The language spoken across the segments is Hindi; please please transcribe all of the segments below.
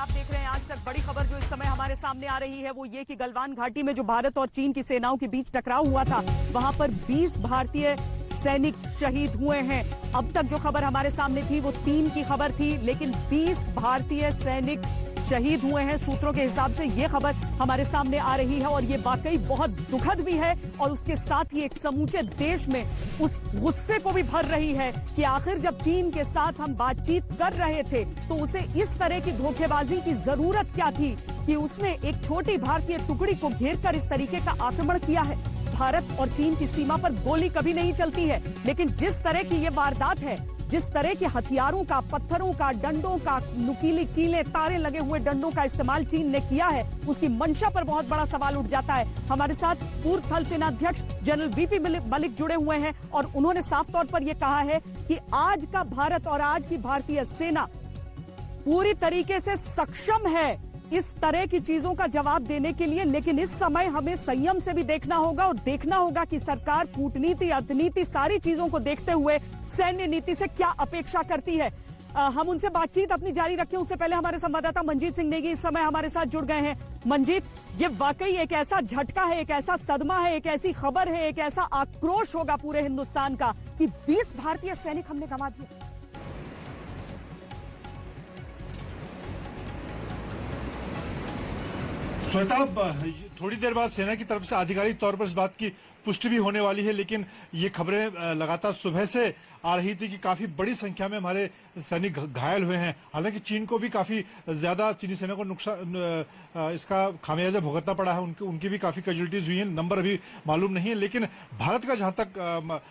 आप देख रहे हैं आज तक। बड़ी खबर जो इस समय हमारे सामने आ रही है वो ये कि गलवान घाटी में जो भारत और चीन की सेनाओं के बीच टकराव हुआ था, वहां पर 20 भारतीय सैनिक शहीद हुए हैं। अब तक जो खबर हमारे सामने थी वो 3 की खबर थी, लेकिन 20 भारतीय सैनिक शहीद हुए हैं। सूत्रों के हिसाब से ये खबर हमारे सामने आ रही है और ये वाकई बहुत दुखद भी है और उसके साथ ही एक समूचे देश में उस गुस्से को भी भर रही है कि आखिर जब चीन के साथ हम बातचीत कर रहे थे तो उसे इस तरह की धोखेबाजी की जरूरत क्या थी कि उसने एक छोटी भारतीय टुकड़ी को घेरकर इस तरीके का आक्रमण किया है। भारत और चीन की सीमा पर गोली कभी नहीं चलती है, लेकिन जिस तरह की ये वारदात है, जिस तरह के हथियारों का, पत्थरों का, डंडों का, नुकीली कीले, तारे लगे हुए डंडों का इस्तेमाल चीन ने किया है, उसकी मंशा पर बहुत बड़ा सवाल उठ जाता है। हमारे साथ पूर्व थल सेना अध्यक्ष जनरल वीपी मलिक जुड़े हुए हैं और उन्होंने साफ तौर पर यह कहा है कि आज का भारत और आज की भारतीय सेना पूरी तरीके से सक्षम है इस तरह की चीजों का जवाब देने के लिए, लेकिन इस समय हमें संयम से भी देखना होगा और देखना होगा कि सरकार कूटनीति, अर्थनीति, सारी चीजों को देखते हुए सैन्य नीति से क्या अपेक्षा करती है। हम उनसे बातचीत अपनी जारी रखें उससे पहले हमारे संवाददाता मंजीत सिंह नेगी इस समय हमारे साथ जुड़ गए हैं। मंजीत, ये वाकई एक ऐसा झटका है, एक ऐसा सदमा है, एक ऐसी खबर है, एक ऐसा आक्रोश होगा पूरे हिंदुस्तान का कि 20 भारतीय सैनिक हमने गंवा दिए। श्वेता, थोड़ी देर बाद सेना की तरफ से आधिकारिक तौर पर इस बात की पुष्टि भी होने वाली है, लेकिन ये खबरें लगातार सुबह से आ रही थी कि काफी बड़ी संख्या में हमारे सैनिक घायल हुए हैं। हालांकि चीन को भी काफी ज्यादा, चीनी सेना को नुकसान, इसका खामियाजा भुगतना पड़ा है, उनकी भी काफी कैजुअल्टीज हुई हैं। नंबर अभी मालूम नहीं है, लेकिन भारत का जहां तक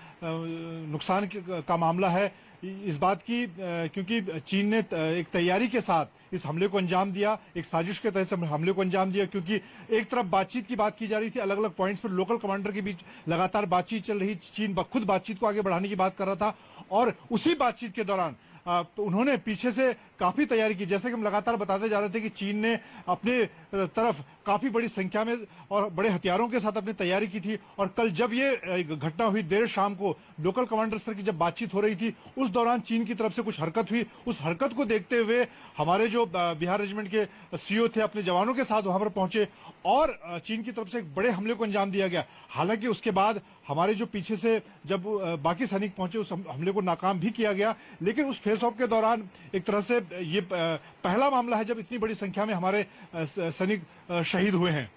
नुकसान का मामला है इस बात की, क्योंकि चीन ने एक तैयारी के साथ इस हमले को अंजाम दिया, एक साजिश के तहत हमले को अंजाम दिया, क्योंकि एक तरफ बातचीत की बात की जा रही थी, अलग अलग पॉइंट्स पर लोकल कमांडर के बीच लगातार बातचीत चल रही, चीन खुद बातचीत को आगे बढ़ाने की बात कर रहा था और उसी बातचीत के दौरान तो उन्होंने पीछे से काफी तैयारी की। जैसे कि हम लगातार बताते जा रहे थे कि चीन ने अपने तरफ काफी बड़ी संख्या में और बड़े हथियारों के साथ अपनी तैयारी की थी और कल जब ये घटना हुई देर शाम को, लोकल कमांडर स्तर की जब बातचीत हो रही थी, उस दौरान चीन की तरफ से कुछ हरकत हुई। उस हरकत को देखते हुए हमारे जो बिहार रेजिमेंट के सीओ थे अपने जवानों के साथ वहां पर पहुंचे और चीन की तरफ से एक बड़े हमले को अंजाम दिया गया। हालांकि उसके बाद हमारे जो पीछे से जब बाकी सैनिक पहुंचे उस हमले को नाकाम भी किया गया, लेकिन उस फेस ऑफ के दौरान एक तरह से ये पहला मामला है जब इतनी बड़ी संख्या में हमारे सैनिक शहीद हुए हैं।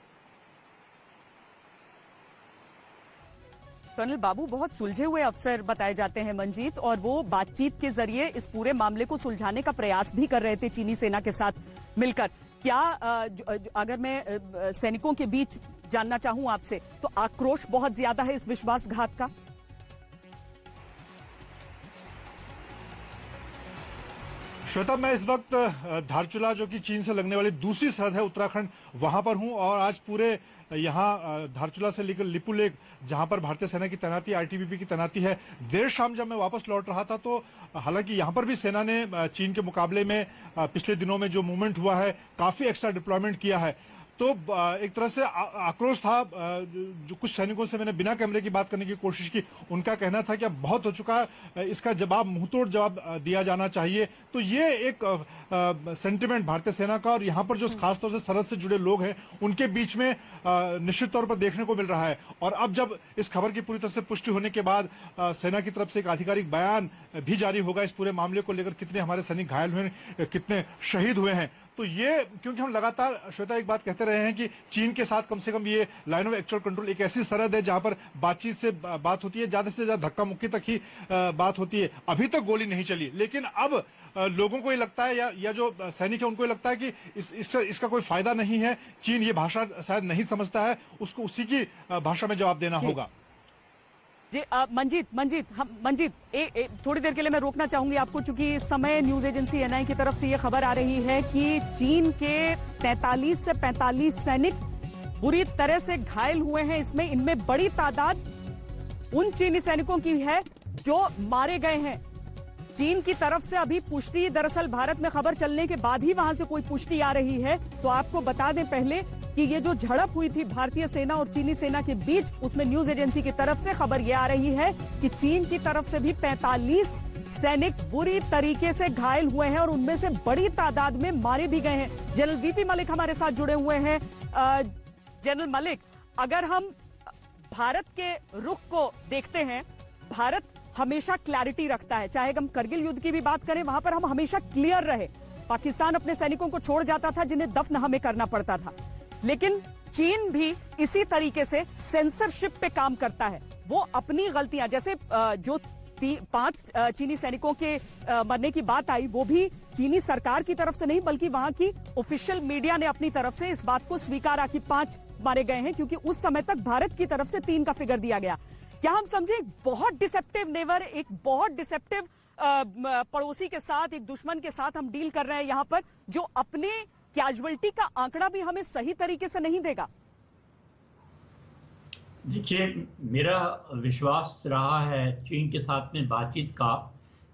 कर्नल बाबू बहुत सुलझे हुए अफसर बताए जाते हैं मंजीत, और वो बातचीत के जरिए इस पूरे मामले को सुलझाने का प्रयास भी कर रहे थे चीनी सेना के साथ मिलकर। क्या अगर मैं सैनिकों के बीच जानना चाहूं आपसे, तो आक्रोश बहुत ज्यादा है इस विश्वासघात का? श्वेता, मैं इस वक्त धारचूला जो कि चीन से लगने वाली दूसरी सरहद है उत्तराखंड, वहां पर हूं और आज पूरे यहाँ धारचूला से लेकर लिपुलेख जहां पर भारतीय सेना की तैनाती, आईटीबीपी की तैनाती है, देर शाम जब मैं वापस लौट रहा था तो हालांकि यहां पर भी सेना ने चीन के मुकाबले में पिछले दिनों में जो मूवमेंट हुआ है, काफी एक्स्ट्रा डिप्लॉयमेंट किया है, तो एक तरह से आक्रोश था। जो कुछ सैनिकों से मैंने बिना कैमरे की बात करने की कोशिश की, उनका कहना था कि अब बहुत हो चुका है, इसका जवाब मुंहतोड़ जवाब दिया जाना चाहिए। तो ये एक सेंटिमेंट भारतीय सेना का और यहाँ पर जो खासतौर से सरहद से जुड़े लोग हैं उनके बीच में निश्चित तौर पर देखने को मिल रहा है। और अब जब इस खबर की पूरी तरह से पुष्टि होने के बाद सेना की तरफ से एक आधिकारिक बयान भी जारी होगा इस पूरे मामले को लेकर, कितने हमारे सैनिक घायल हुए, कितने शहीद हुए हैं। तो ये, क्योंकि हम लगातार श्वेता एक बात कहते रहे हैं कि चीन के साथ कम से कम ये लाइन ऑफ एक्चुअल कंट्रोल एक ऐसी सरहद है जहां पर बातचीत से बात होती है, ज्यादा से ज्यादा धक्का मुक्की तक ही बात होती है। अभी तक गोली नहीं चली, लेकिन अब लोगों को ये लगता है या जो सैनिक है उनको ये लगता है कि इसका कोई फायदा नहीं है। चीन ये भाषा शायद नहीं समझता है, उसको उसी की भाषा में जवाब देना होगा। जी मंजीत, थोड़ी देर के लिए मैं रोकना चाहूंगी आपको, चूंकि इस समय न्यूज एजेंसी एनआई की तरफ से यह खबर आ रही है कि चीन के 43 से 45 सैनिक बुरी तरह से घायल हुए हैं। इनमें बड़ी तादाद उन चीनी सैनिकों की है जो मारे गए हैं। चीन की तरफ से अभी पुष्टि, दरअसल भारत में खबर चलने के बाद ही वहां से कोई पुष्टि आ रही है। तो आपको बता दें पहले कि ये जो झड़प हुई थी भारतीय सेना और चीनी सेना के बीच, उसमें न्यूज एजेंसी की तरफ से खबर ये आ रही है कि चीन की तरफ से भी 45 सैनिक बुरी तरीके से घायल हुए हैं और उनमें से बड़ी तादाद में मारे भी गए हैं। जनरल वीपी मलिक हमारे साथ जुड़े हुए हैं। जनरल मलिक, अगर हम भारत के रुख को देखते हैं, भारत हमेशा क्लैरिटी रखता है, चाहे हम करगिल युद्ध की भी बात करें, वहां पर हम हमेशा क्लियर रहे। पाकिस्तान अपने सैनिकों को छोड़ जाता था जिन्हें दफन हमें करना पड़ता था, लेकिन चीन भी इसी तरीके से सेंसरशिप पे काम करता है। वो अपनी गलतियां, जैसे जो 5 चीनी सैनिकों के मरने की बात आई, वो भी चीनी सरकार की तरफ से नहीं बल्कि वहां की ऑफिशियल मीडिया ने अपनी तरफ से इस बात को स्वीकारा कि 5 मारे गए हैं, क्योंकि उस समय तक भारत की तरफ से 3 का फिगर दिया गया। क्या हम समझे एक बहुत डिसेप्टिव नेवर, एक बहुत डिसेप्टिव पड़ोसी के साथ, एक दुश्मन के साथ हम डील कर रहे हैं यहां पर, जो अपने कैजुअलिटी का आंकड़ा भी हमें सही तरीके से नहीं देगा? देखिए, मेरा विश्वास रहा है चीन के साथ में बातचीत का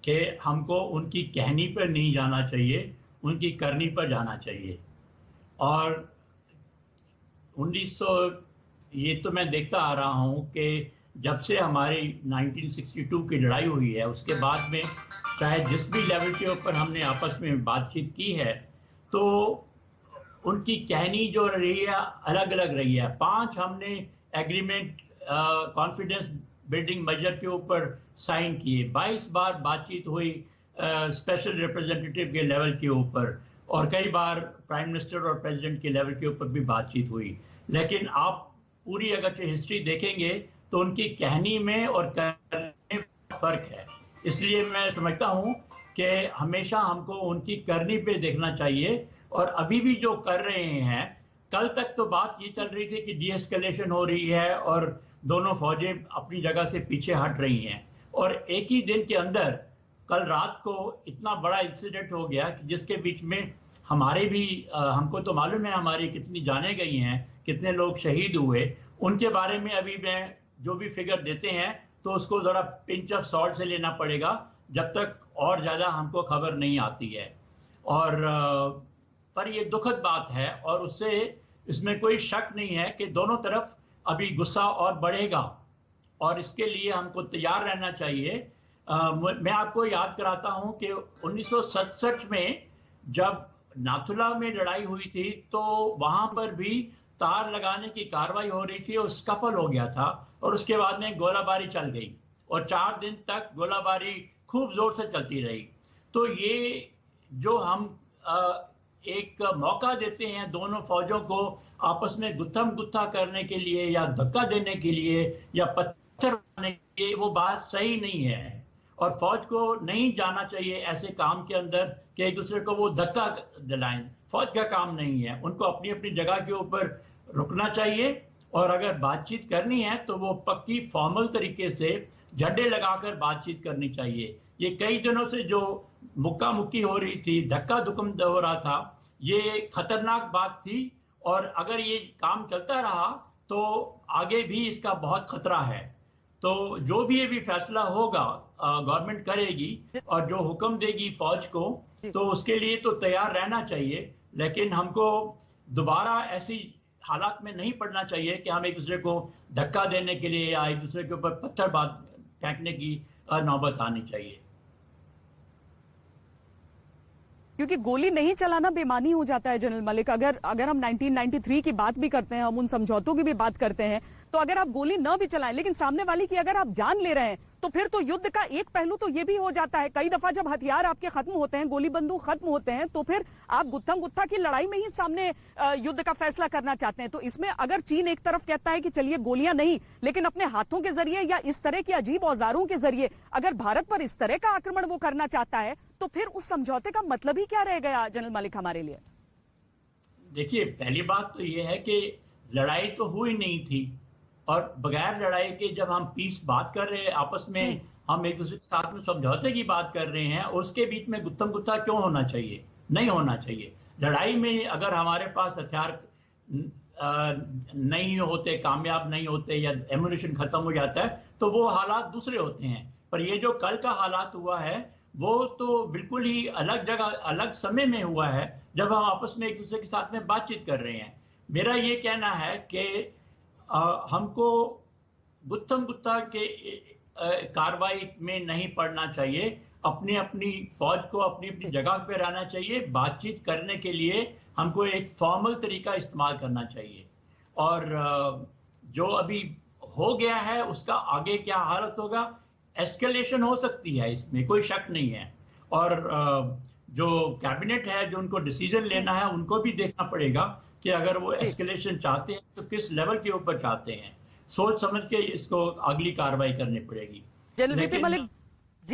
कि हमको उनकी कहनी पर नहीं जाना चाहिए, उनकी करनी पर जाना चाहिए। और 1900 ये तो मैं देखता आ रहा हूं कि जब से हमारी 1962 की लड़ाई हुई है, उसके बाद में चाहे जिस भी लेवल के ऊपर हमने आपस में बातचीत की है, तो उनकी कहनी जो रही है अलग अलग रही है। 5 हमने एग्रीमेंट कॉन्फिडेंस बिल्डिंग मेजर के ऊपर साइन किए, 22 बार बातचीत हुई स्पेशल रिप्रेजेंटेटिव के लेवल के ऊपर, और कई बार प्राइम मिनिस्टर और प्रेसिडेंट के लेवल के ऊपर भी बातचीत हुई। लेकिन आप पूरी अगर हिस्ट्री देखेंगे तो उनकी कहनी में और करने में फर्क है। इसलिए मैं समझता हूं कि हमेशा हमको उनकी करनी पे देखना चाहिए। और अभी भी जो कर रहे हैं, कल तक तो बात ये चल रही थी कि डीएस्केलेशन हो रही है और दोनों फौजें अपनी जगह से पीछे हट रही हैं, और एक ही दिन के अंदर कल रात को इतना बड़ा इंसिडेंट हो गया कि जिसके बीच में हमारे भी हमको तो मालूम है हमारी कितनी जानें गई हैं, कितने लोग शहीद हुए। उनके बारे में अभी मैं जो भी फिगर देते हैं तो उसको जरा पिंच ऑफ सॉल्ट से लेना पड़ेगा, जब तक और ज्यादा हमको खबर नहीं आती है। और पर ये दुखद बात है, और उससे इसमें कोई शक नहीं है कि दोनों तरफ अभी गुस्सा और बढ़ेगा, और इसके लिए हमको तैयार रहना चाहिए। मैं आपको याद कराता हूं कि 1967 में जब नाथुला में लड़ाई हुई थी, तो वहां पर भी तार लगाने की कार्रवाई हो रही थी और स्कफल हो गया था, और उसके बाद में गोलाबारी चल गई और 4 दिन तक गोलाबारी खूब जोर से चलती रही। तो ये जो हम एक मौका देते हैं दोनों फौजों को आपस में गुत्थम गुत्था करने के लिए या धक्का देने के लिए या पत्थर मारने के लिए, वो बात सही नहीं है। और फौज को नहीं जाना चाहिए ऐसे काम के अंदर कि एक दूसरे को वो धक्का दिलाएं। फौज का काम नहीं है, उनको अपनी अपनी जगह के ऊपर रुकना चाहिए, और अगर बातचीत करनी है तो वो पक्की फॉर्मल तरीके से झंडे लगाकर बातचीत करनी चाहिए। ये कई दिनों से जो मुक्का मुक्की हो रही थी, धक्का धुक्कम हो रहा था, ये खतरनाक बात थी, और अगर ये काम चलता रहा तो आगे भी इसका बहुत खतरा है। तो जो भी ये भी फैसला होगा गवर्नमेंट करेगी, और जो हुक्म देगी फौज को, तो उसके लिए तो तैयार रहना चाहिए। लेकिन हमको दोबारा ऐसी हालात में नहीं पड़ना चाहिए कि हम एक दूसरे को धक्का देने के लिए या एक दूसरे के ऊपर पत्थर फेंकने की नौबत आनी चाहिए। क्योंकि गोली नहीं चलाना बेमानी हो जाता है जनरल मलिक। अगर हम 1993 की बात भी करते हैं, हम उन समझौतों की भी बात करते हैं, तो अगर आप गोली न भी चलाएं लेकिन सामने वाली की अगर आप जान ले रहे हैं, तो फिर तो युद्ध का एक पहलू तो ये भी हो जाता है। कई दफा जब हथियार आपके खत्म होते हैं, गोली बंदूक खत्म होते हैं, तो फिर आप गुत्थम गुत्था की लड़ाई में ही सामने युद्ध का फैसला करना चाहते हैं। तो इसमें अगर चीन एक तरफ कहता है कि चलिए गोलियां नहीं, लेकिन अपने हाथों के जरिए या इस तरह के अजीब औजारों के जरिए अगर भारत पर इस तरह का आक्रमण वो करना चाहता है, तो फिर उस समझौते का मतलब ही क्या रह गया जनरल मलिक हमारे लिए? देखिए, पहली बात तो ये है कि लड़ाई तो हुई नहीं थी, और बगैर लड़ाई के जब हम पीस बात कर रहे हैं आपस में, हम एक दूसरे के साथ में समझौते की बात कर रहे हैं, उसके बीच में गुत्थम गुत्था क्यों होना चाहिए? नहीं होना चाहिए। लड़ाई में अगर हमारे पास हथियार नहीं होते, कामयाब नहीं होते, या एमुनिशन खत्म हो जाता है, तो वो हालात दूसरे होते हैं। पर ये जो कल का हालात हुआ है, वो तो बिल्कुल ही अलग जगह, अलग समय में हुआ है, जब हम आपस में एक दूसरे के साथ में बातचीत कर रहे हैं। मेरा ये कहना है कि हमको गुत्थम गुत्था के कार्रवाई में नहीं पड़ना चाहिए। अपनी अपनी फौज को अपनी अपनी जगह पे रहना चाहिए। बातचीत करने के लिए हमको एक फॉर्मल तरीका इस्तेमाल करना चाहिए, और जो अभी हो गया है उसका आगे क्या हालत होगा, एस्केलेशन हो सकती है, इसमें कोई शक नहीं है। और जो कैबिनेट है, जो उनको डिसीजन लेना है, उनको भी देखना पड़ेगा कि अगर वो एस्केलेशन चाहते हैं तो किस लेवल के ऊपर चाहते हैं। सोच समझ के इसको अगली कार्रवाई करनी पड़ेगी। General VP Malik